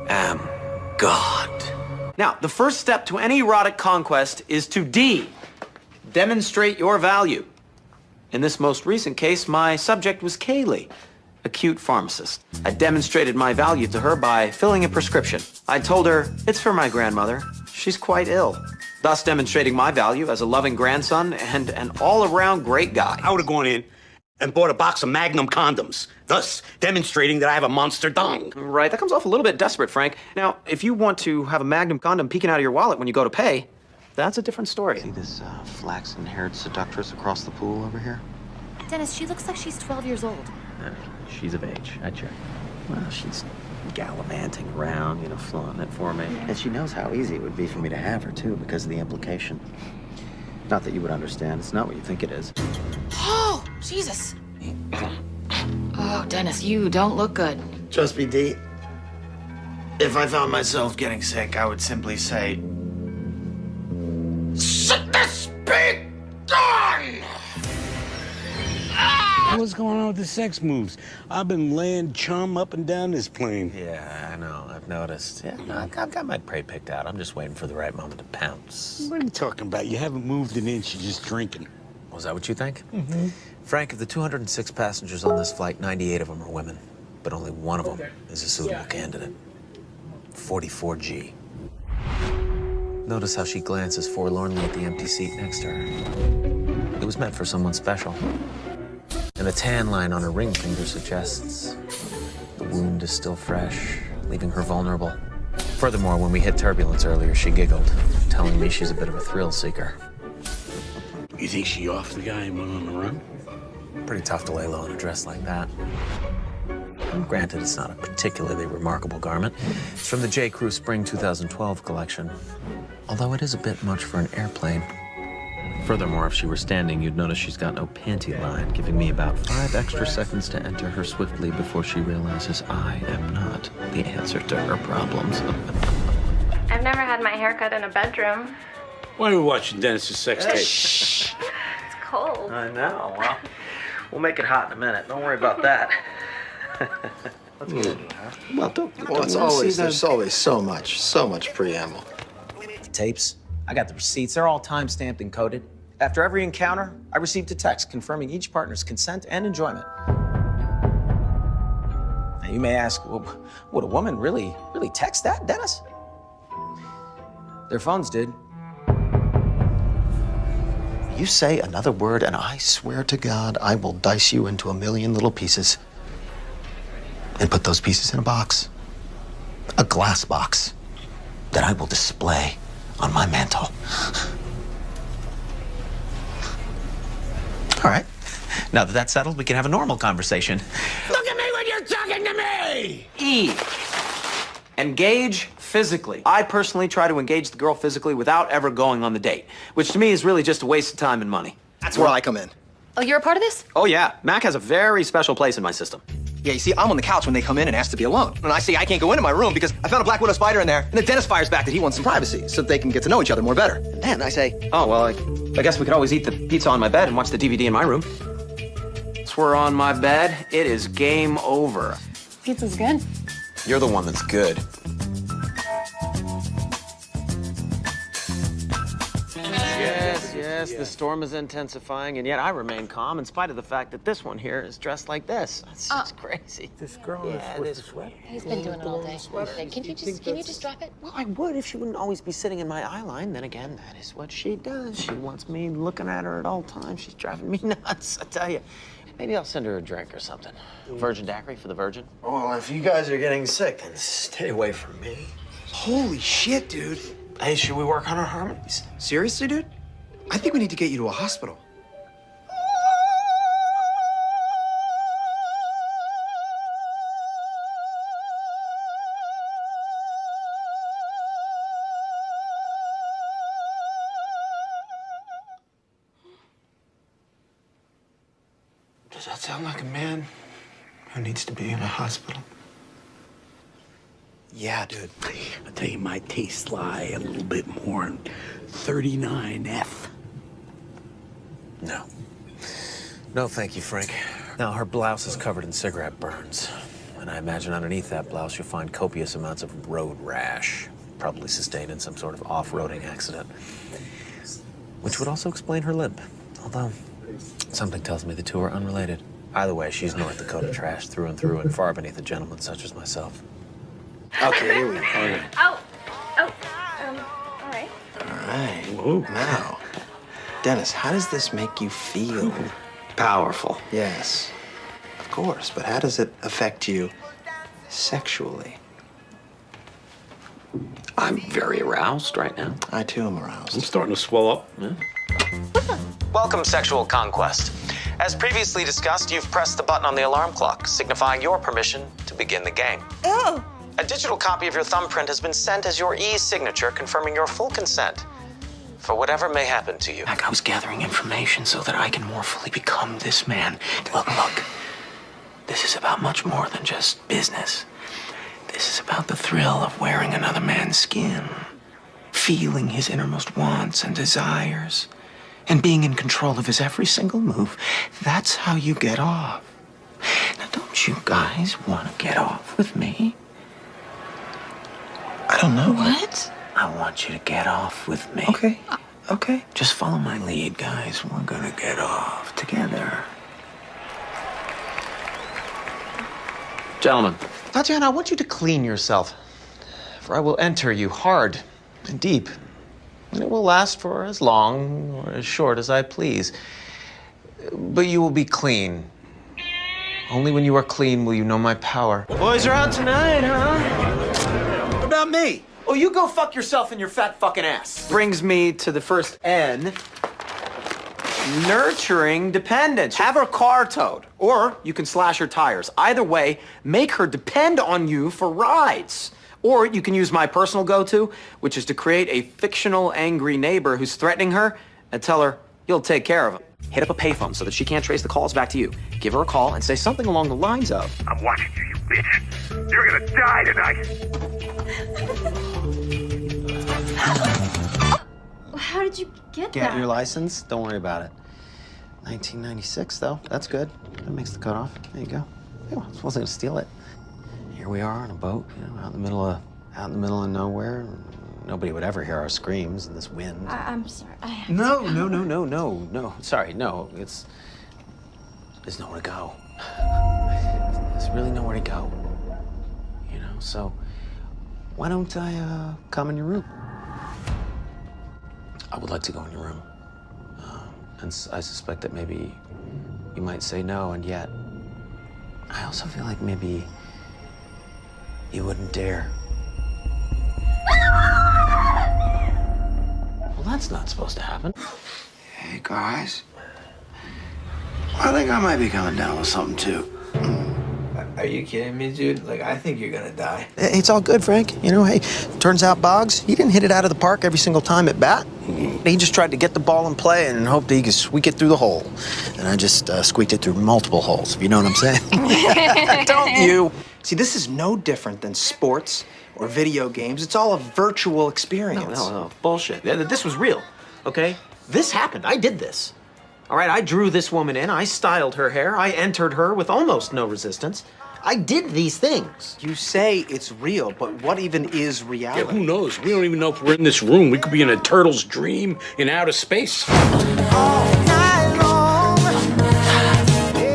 am God. Now, the first step to any erotic conquest is to demonstrate your value. In this most recent case, my subject was Kaylee, a cute pharmacist. I demonstrated my value to her by filling a prescription. I told her, it's for my grandmother. She's quite ill. Thus demonstrating my value as a loving grandson and an all-around great guy. I would have gone in and bought a box of Magnum condoms, thus demonstrating that I have a monster dong. Right, that comes off a little bit desperate, Frank. Now, if you want to have a Magnum condom peeking out of your wallet when you go to pay, that's a different story. See this flaxen-haired seductress across the pool over here? Dennis, she looks like she's 12 years old. She's of age. I checked. Well, she's gallivanting around, flaunting it for me. And she knows how easy it would be for me to have her, too, because of the implication. Not that you would understand. It's not what you think it is. Oh, Jesus. Oh, Dennis, you don't look good. Trust me, Dee. If I found myself getting sick, I would simply say, "Sickness be gone!" What's going on with the sex moves? I've been laying chum up and down this plane. Yeah, I know. I've noticed. Yeah, no, I've got my prey picked out. I'm just waiting for the right moment to pounce. What are you talking about? You haven't moved an inch, you're just drinking. Was that what you think? Mm-hmm. Frank, of the 206 passengers on this flight, 98 of them are women, but only one of them is a suitable candidate. 44G. Notice how she glances forlornly at the empty seat next to her. It was meant for someone special. And the tan line on her ring finger suggests the wound is still fresh, leaving her vulnerable. Furthermore, when we hit turbulence earlier, she giggled, telling me she's a bit of a thrill seeker. You think she off the guy and went on the run? Pretty tough to lay low in a dress like that. And granted, it's not a particularly remarkable garment. It's from the J. Crew Spring 2012 collection, although it is a bit much for an airplane. Furthermore, if she were standing, you'd notice she's got no panty line, giving me about 5 extra seconds to enter her swiftly before she realizes I am not the answer to her problems. I've never had my hair cut in a bedroom. Why are we watching Dennis's sex tape? It's cold. I know. Well, we'll make it hot in a minute. Don't worry about that. Let's get into it, huh? Well, don't Well, there's always so much preamble. Tapes. I got the receipts. They're all time-stamped and coded. After every encounter, I received a text confirming each partner's consent and enjoyment. Now, you may ask, well, would a woman really text that, Dennis? Their phones did. You say another word, and I swear to God, I will dice you into a million little pieces and put those pieces in a box, a glass box that I will display on my mantle. All right. Now that that's settled, we can have a normal conversation. Look at me when you're talking to me! E. Engage physically. I personally try to engage the girl physically without ever going on the date, which to me is really just a waste of time and money. That's where I come in. Oh, you're a part of this? Oh yeah, Mac has a very special place in my system. Yeah, you see, I'm on the couch when they come in and ask to be alone. And I say I can't go into my room because I found a Black Widow spider in there, and the dentist fires back that he wants some privacy so that they can get to know each other more better. And then I say, Oh, well, I guess we could always eat the pizza on my bed and watch the DVD in my room. Once we're on my bed, it is game over. Pizza's good. You're the one that's good. Yes, the storm is intensifying, and yet I remain calm in spite of the fact that this one here is dressed like this. It's just crazy. This girl Yeah, this sweater. He's been doing it all day. Can you just drop it? Well, I would if she wouldn't always be sitting in my eye line. Then again, that is what she does. She wants me looking at her at all times. She's driving me nuts, I tell you. Maybe I'll send her a drink or something. Virgin daiquiri for the virgin. well, if you guys are getting sick, then stay away from me. Holy shit, dude. Hey, should we work on our harmonies? Seriously, dude? I think we need to get you to a hospital. Does that sound like a man who needs to be in a hospital? Yeah, dude. I tell you, my tastes lie a little bit more in 39F. No. No, thank you, Frank. Now, her blouse is covered in cigarette burns. And And I imagine underneath that blouse you'll find copious amounts of road rash, probably sustained in some sort of off-roading accident. Which would also explain her limp. Although, something tells me the two are unrelated. Either way, she's North Dakota trash through and through and far beneath a gentleman such as myself. Okay, here we go. Oh, all right. All right. Now, Dennis, how does this make you feel? Powerful. Yes, of course, but how does it affect you sexually? I'm very aroused right now. I too am I'm aroused. starting to swell up. Welcome, Sexual Conquest. As previously discussed, you've pressed the button on the alarm clock, signifying your permission to begin the game. Oh, A digital copy of your thumbprint has been sent as your e-signature, confirming your full consent for whatever may happen to you. I was gathering information so that I can more fully become this man. Look. This is about much more than just business. This is about the thrill of wearing another man's skin, feeling his innermost wants and desires, and being in control of his every single move. That's how you get off. Now, don't you guys want to get off with me? I don't know. What? I want you to get off with me. Okay. Just follow my lead, guys. We're gonna get off together. Gentlemen. Tatiana, I want you to clean yourself, for I will enter you hard and deep. And it will last for as long or as short as I please. But you will be clean. Only when you are clean will you know my power. Boys are out tonight, huh? What about me? Oh, you go fuck yourself in your fat fucking ass. Brings me to the first N. Nurturing dependence. Have her car towed, or you can slash her tires. Either way, make her depend on you for rides. Or you can use my personal go-to, which is to create a fictional angry neighbor who's threatening her and tell her you'll take care of him. Hit up a payphone so that she can't trace the calls back to you. Give her a call and say something along the lines of, I'm watching you, you bitch. You're gonna die tonight. How did you get Get that? your license? Don't worry about it. 1996, though. That's good. That makes the cutoff. There you go. Yeah, I wasn't gonna steal it. Here we are on a boat, out in the middle of nowhere. Nobody would ever hear our screams in this wind. I'm sorry. No. Sorry, no. There's nowhere to go. There's really nowhere to go. You know, so why don't I come in your room? I would like to go in your room. And I suspect that maybe you might say no, and yet I also feel like maybe you wouldn't dare. Well, that's not supposed to happen. Hey, guys. I think I might be coming down with something, too. Are you kidding me, dude? Like, I think you're gonna die. It's all good, Frank. You know, hey, turns out Boggs, he didn't hit it out of the park every single time at bat. He just tried to get the ball in play and hoped that he could squeak it through the hole. And I just squeaked it through multiple holes, if you know what I'm saying. Don't you? See, this is no different than sports or video games. It's all a virtual experience. No, bullshit. This was real, okay? This happened. I did this. All right, I drew this woman in. I styled her hair. I entered her with almost no resistance. I did these things. You say it's real, but what even is reality? Yeah, who knows? We don't even know if we're in this room. We could be in a turtle's dream in outer space.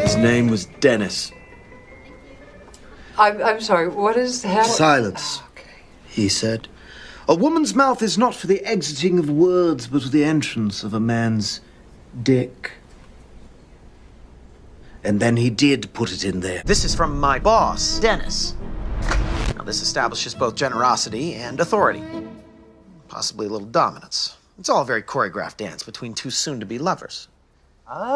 His name was Dennis. I'm sorry, what is happening? Silence, he said. A woman's mouth is not for the exiting of words, but for the entrance of a man's dick. And then he did put it in there. This is from my boss, Dennis. Now, this establishes both generosity and authority. Possibly a little dominance. It's all a very choreographed dance between two soon-to-be lovers. Cassie's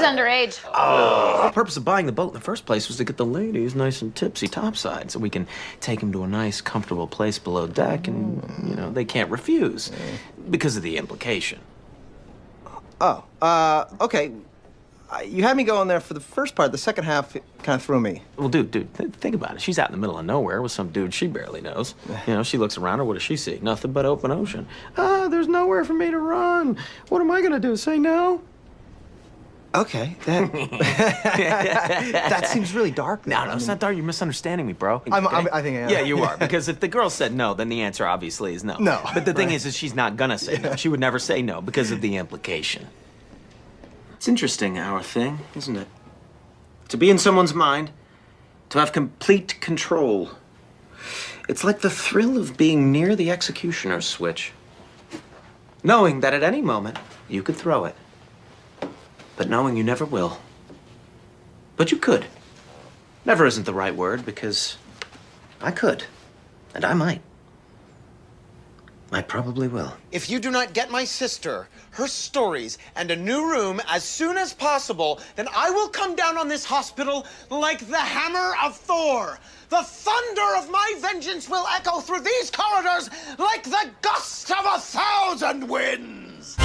underage. The whole purpose of buying the boat in the first place was to get the ladies nice and tipsy topside so we can take them to a nice, comfortable place below deck and, you know, they can't refuse because of the implication. Okay. You had me go in there for the first part. The second half kind of threw me. Well, dude, think about it. She's out in the middle of nowhere with some dude she barely knows. You know, she looks around her. What does she see? Nothing but open ocean. There's nowhere for me to run. What am I going to do? Say no? Okay, that seems really dark. No, it's not dark. You're misunderstanding me, bro. I think I am. Yeah, you are. Because if the girl said no, then the answer obviously is no. No, But the thing right. is she's not gonna say no. She would never say no because of the implication. It's interesting, our thing, isn't it? To be in someone's mind, to have complete control. It's like the thrill of being near the executioner's switch. Knowing that at any moment you could throw it. But knowing you never will. But you could. Never isn't the right word because I could. And I might. I probably will. If you do not get my sister, her stories, and a new room as soon as possible, then I will come down on this hospital like the hammer of Thor. The thunder of my vengeance will echo through these corridors like the gust of 1,000 winds.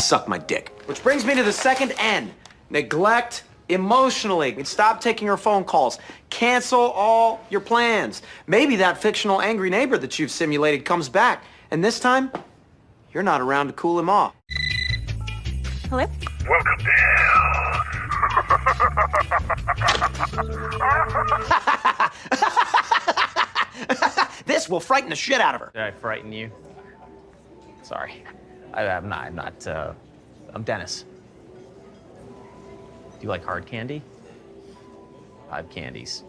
Suck my dick. Which brings me to the second N. Neglect emotionally. Stop taking her phone calls. Cancel all your plans. Maybe that fictional angry neighbor that you've simulated comes back. And this time, you're not around to cool him off. Hello? Welcome to hell. This will frighten the shit out of her. Did I frighten you? Sorry. I'm not, I'm Dennis. Do you like hard candy? 5 candies.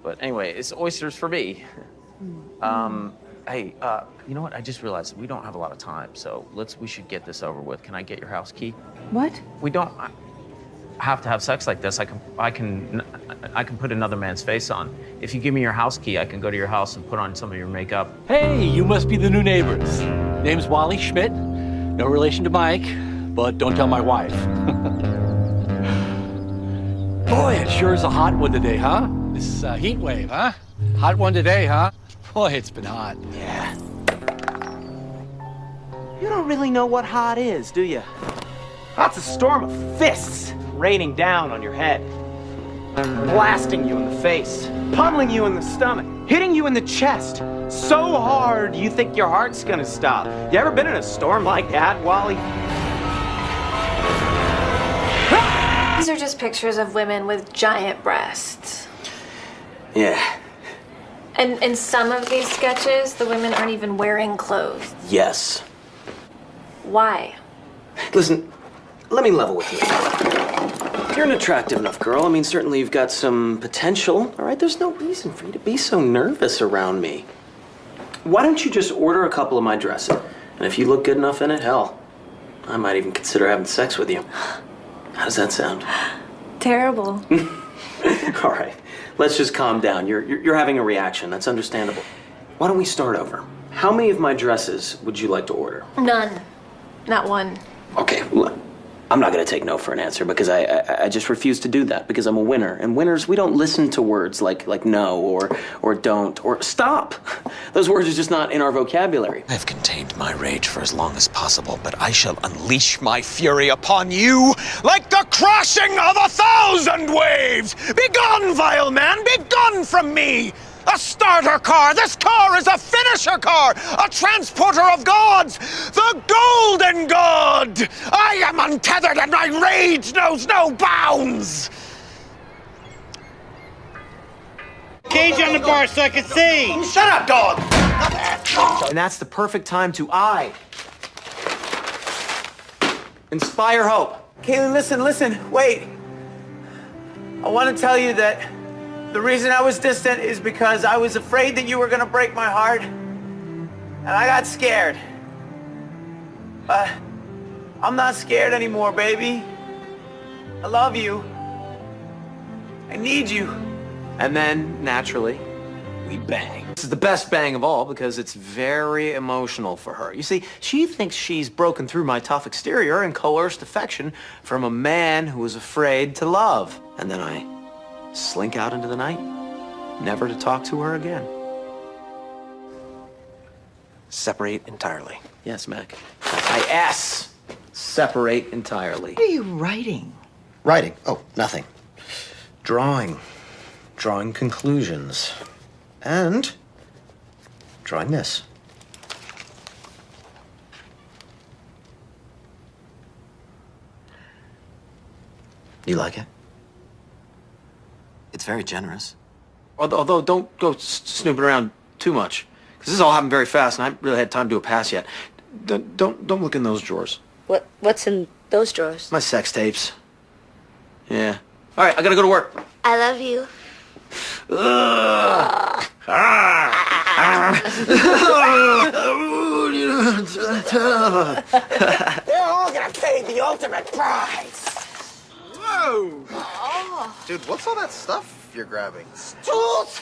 But anyway, it's oysters for me. Hey, you know what? I just realized we don't have a lot of time, so we should get this over with. Can I get your house key? What? We don't have to have sex like this. I can put another man's face on. If you give me your house key, I can go to your house and put on some of your makeup. Hey, you must be the new neighbors. Name's Wally Schmidt. No relation to Mike, but don't tell my wife. Boy, it sure is a hot one today, huh? This heat wave, huh? Hot one today, huh? Boy, it's been hot. Yeah. You don't really know what hot is, do you? Hot's a storm of fists raining down on your head. Blasting you in the face, pummeling you in the stomach, hitting you in the chest. So hard you think your heart's gonna stop. You ever been in a storm like that, Wally? These are just pictures of women with giant breasts. Yeah. And in some of these sketches, the women aren't even wearing clothes. Yes. Why? Listen, let me level with you. You're an attractive enough girl. I mean, certainly you've got some potential, all right? There's no reason for you to be so nervous around me. Why don't you just order a couple of my dresses? And if you look good enough in it, hell, I might even consider having sex with you. How does that sound? Terrible. All right, let's just calm down. You're having a reaction. That's understandable. Why don't we start over? How many of my dresses would you like to order? None. Not one. Okay, look, I'm not going to take no for an answer because I just refuse to do that because I'm a winner. And winners, we don't listen to words like no or don't or stop. Those words are just not in our vocabulary. I have contained my rage for as long as possible, but I shall unleash my fury upon you like the crashing of 1,000 waves! Begone, vile man! Begone from me! A starter car! This car is a finisher car! A transporter of gods! The Golden God! I am untethered and my rage knows no bounds! Cage on the bar so I can see! Shut up, dog! And that's the perfect time to inspire hope. Kaylee, listen, wait. I want to tell you that the reason I was distant is because I was afraid that you were gonna break my heart. And I got scared. But I'm not scared anymore, baby. I love you. I need you. And then, naturally, we bang. This is the best bang of all because it's very emotional for her. You see, she thinks she's broken through my tough exterior and coerced affection from a man who was afraid to love. And then I slink out into the night, never to talk to her again. Separate entirely. Yes, Mac. I-S. Separate entirely. What are you writing? Writing? Oh, nothing. Drawing. Drawing conclusions. And drawing this. You like it? It's very generous. Although don't go snooping around too much, because this all happened very fast, and I haven't really had time to do a pass yet. Don't look in those drawers. What's in those drawers? My sex tapes. Yeah. All right, I gotta go to work. I love you. They're all gonna pay the ultimate price. Whoa! Dude, what's all that stuff you're grabbing? Tools!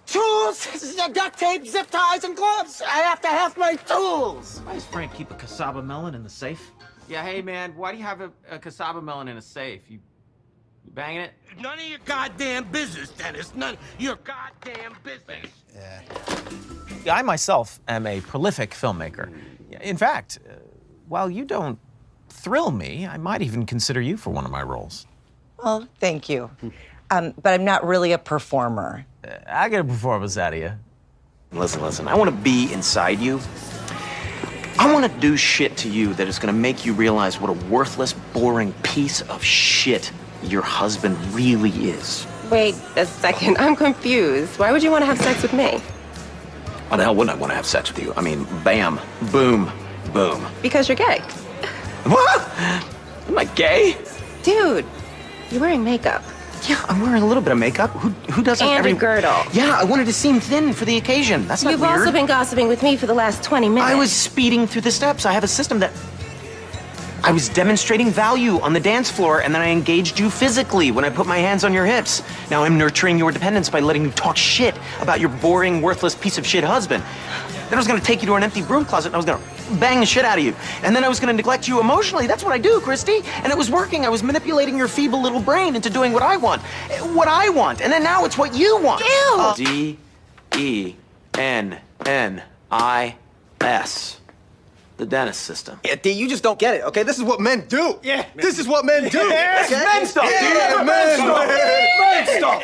Tools! Duct tape, zip ties, and gloves! I have to have my tools! Why does Frank keep a cassava melon in the safe? Yeah, hey man, why do you have a cassava melon in a safe? You banging it? None of your goddamn business, Dennis. None of your goddamn business. I myself am a prolific filmmaker. In fact, while you don't thrill me, I might even consider you for one of my roles. Well, thank you. But I'm not really a performer. I get a performance out of you. Listen, I want to be inside you. I want to do shit to you that is going to make you realize what a worthless, boring piece of shit your husband really is. Wait a second, I'm confused. Why would you want to have sex with me? Why the hell wouldn't I want to have sex with you? I mean, bam, boom, boom. Because you're gay. What? Am I gay? Dude, you're wearing makeup. Yeah, I'm wearing a little bit of makeup. Who doesn't? And a girdle. Yeah, I wanted to seem thin for the occasion. That's not You've weird. also been gossiping with me for the last 20 minutes. I was speeding through the steps. I have a system that... I was demonstrating value on the dance floor, and then I engaged you physically when I put my hands on your hips. Now I'm nurturing your dependence by letting you talk shit about your boring, worthless piece of shit husband. Then I was gonna take you to an empty broom closet, and I was gonna bang the shit out of you. And then I was gonna neglect you emotionally. That's what I do, Christy. And it was working. I was manipulating your feeble little brain into doing what I want. What I want. And then now it's what you want. Ew! D-E-N-N-I-S. The Dennis system. Yeah, D, you just don't get it, okay? This is what men do. Yeah. This is what men do. Yeah, okay? Men stuff, dude. Yeah, Men stuff. Men stuff.